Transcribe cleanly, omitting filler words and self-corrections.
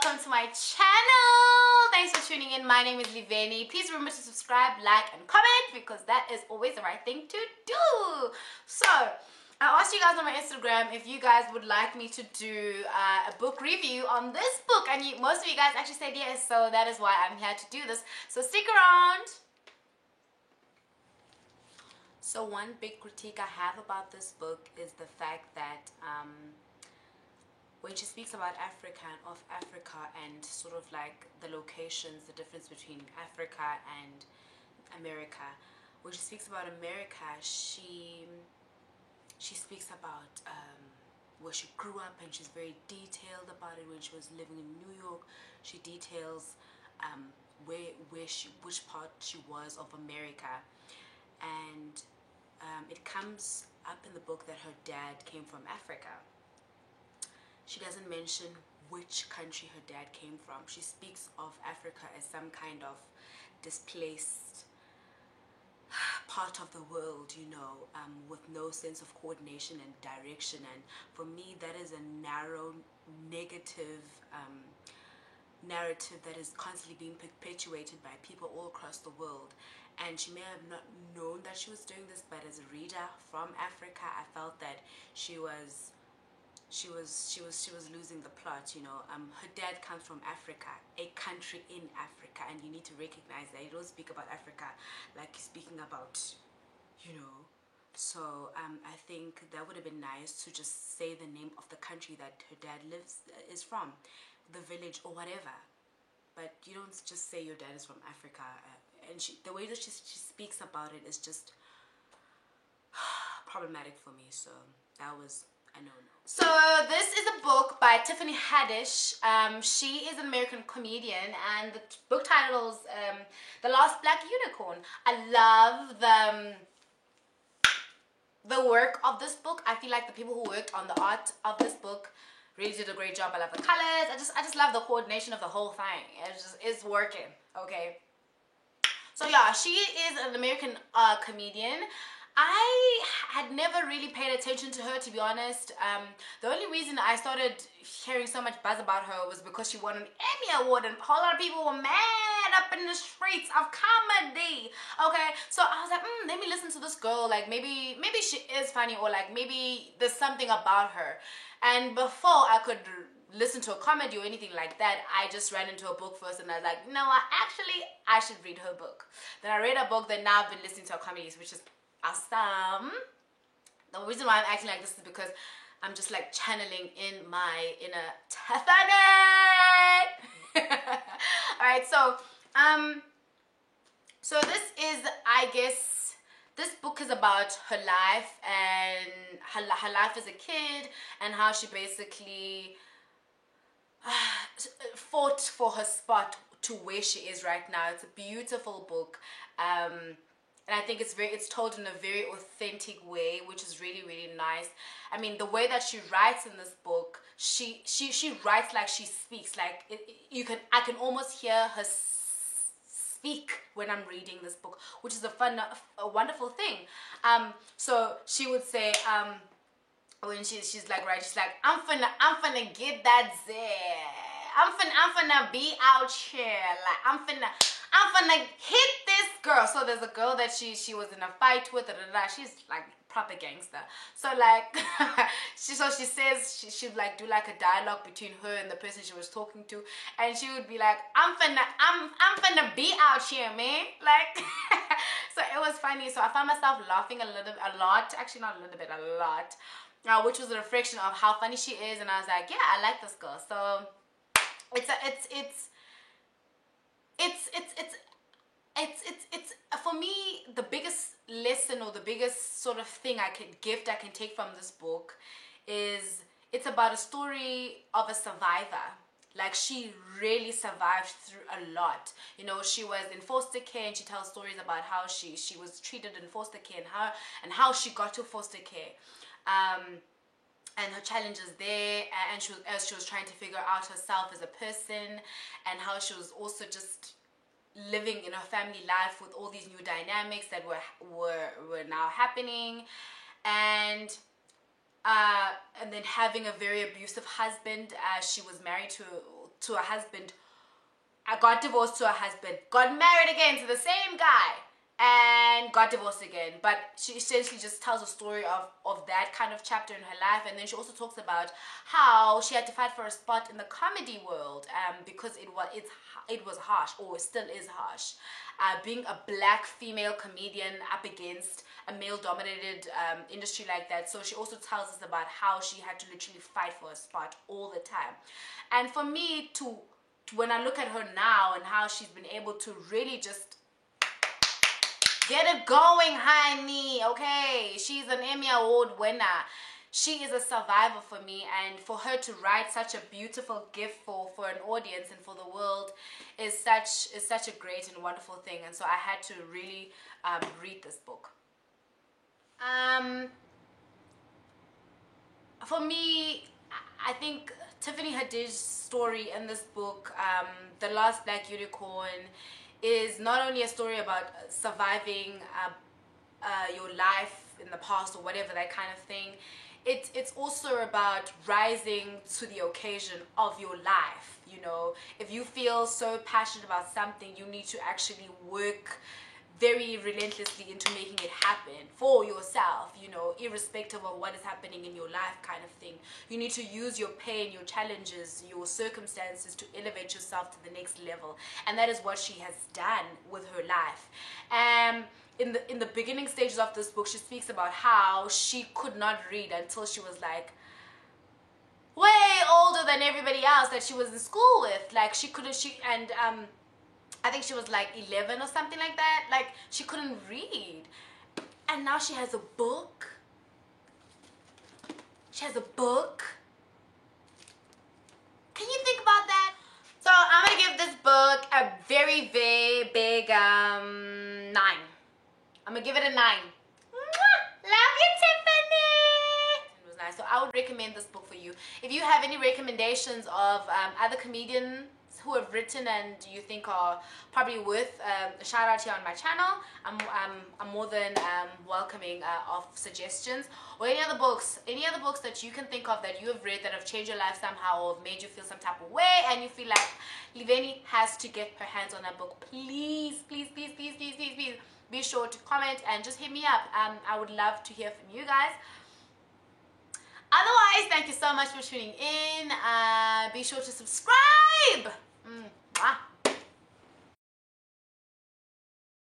welcome to my channel. Thanks for tuning in. My name is Liveni. Please remember to subscribe, like, and comment because that is always the right thing to do. So, I asked you guys on my Instagram if you guys would like me to do a book review on this book, and most of you guys actually said yes, so that is why I'm here to do this. So stick around. So one big critique I have about this book is the fact that when she speaks about Africa and of Africa and sort of like the locations, the difference between Africa and America, when she speaks about America, she speaks about where she grew up, and she's very detailed about it. When she was living in New York, she details which part she was of America, and it comes up in the book that her dad came from Africa. She doesn't mention which country her dad came from. She speaks of Africa as some kind of displaced part of the world, you know, with no sense of coordination and direction. And for me, that is a narrow, negative narrative that is constantly being perpetuated by people all across the world. And she may have not known that she was doing this, but as a reader from Africa, I felt that she was losing the plot, you know. Her dad comes from Africa, a country in Africa, and you need to recognize that. You don't speak about Africa like you're speaking about, you know. So I think that would have been nice to just say the name of the country that her dad is from, the village or whatever. But you don't just say your dad is from Africa. And the way that she speaks about it is just problematic for me. So that was a no-no. So this is a book by Tiffany Haddish. She is an American comedian, and the book title is The Last Black Unicorn. I love the work of this book. I feel like the people who worked on the art of this book really did a great job. I love the colors. I just love the coordination of the whole thing. It's working, okay? So yeah, she is an American comedian. I had never really paid attention to her, to be honest. The only reason I started hearing so much buzz about her was because she won an Emmy Award, and a whole lot of people were mad up in the streets of comedy. Okay, so I was like, let me listen to this girl. Like maybe she is funny, or like maybe there's something about her. And before I could listen to a comedy or anything like that, I just ran into a book first, and I was like, no, I should read her book. Then I read her book, then now I've been listening to her comedies, which is awesome. The reason why I'm acting like this is because I'm just like channeling in my inner Tiffany. Alright, so this is, I guess, this book is about her life and her life as a kid, and how she basically fought for her spot to where she is right now. It's a beautiful book, and I think it's told in a very authentic way, which is really, really nice. I mean, the way that she writes in this book, she writes like she speaks. Like I can almost hear her speak when I'm reading this book, which is a wonderful thing. So she would say, when she's like, right, she's like, I'm finna get that Z. I'm finna be out here. Like I'm finna hit this girl. So there's a girl that she was in a fight with. She's like proper gangster. So like she says she'd like do like a dialogue between her and the person she was talking to, and she would be like, I'm finna be out here, man. Like so it was funny. So I found myself laughing a lot. Actually, not a little bit, a lot. Which was a reflection of how funny she is, and I was like, yeah, I like this girl. So it's for me, the biggest lesson, or the biggest sort of thing I can take from this book is it's about a story of a survivor. Like she really survived through a lot. You know, she was in foster care, and she tells stories about how she was treated in foster care, and how she got to foster care. And her challenges there, and as she was trying to figure out herself as a person, and how she was also just living in her family life with all these new dynamics that were now happening, and then having a very abusive husband. She was married to to her husband. I got divorced to her husband, got married again to the same guy, and got divorced again. But she essentially just tells a story of that kind of chapter in her life. And then she also talks about how she had to fight for a spot in the comedy world because it was harsh, or still is harsh, being a black female comedian up against a male-dominated industry like that. So she also tells us about how she had to literally fight for a spot all the time. And for me, when I look at her now and how she's been able to really just get it going, honey, okay? She's an Emmy Award winner. She is a survivor for me, and for her to write such a beautiful gift for an audience and for the world is such a great and wonderful thing. And so I had to really read this book. For me, I think Tiffany Haddish's story in this book, The Last Black Unicorn, is not only a story about surviving your life in the past or whatever, that kind of thing. It's also about rising to the occasion of your life. You know, if you feel so passionate about something, you need to actually work very relentlessly into making it happen for yourself, you know, irrespective of what is happening in your life, kind of thing. You need to use your pain, your challenges, your circumstances to elevate yourself to the next level. And that is what she has done with her life. In the beginning stages of this book, she speaks about how she could not read until she was like way older than everybody else that she was in school with. Like I think she was like 11 or something like that. Like, she couldn't read. And now she has a book. She has a book. Can you think about that? So I'm going to give this book a very, very big 9. I'm going to give it a 9. Love you, Tiffany. It was nice. So I would recommend this book for you. If you have any recommendations of other comedians who have written and you think are probably worth a shout out here on my channel, I'm more than welcoming of suggestions, or any other books that you can think of that you have read that have changed your life somehow or have made you feel some type of way, and you feel like Liveni has to get her hands on that book. Please, please, please, please, please, please, please be sure to comment and just hit me up. I would love to hear from you guys. Otherwise, thank you so much for tuning in. Be sure to subscribe. Mwah.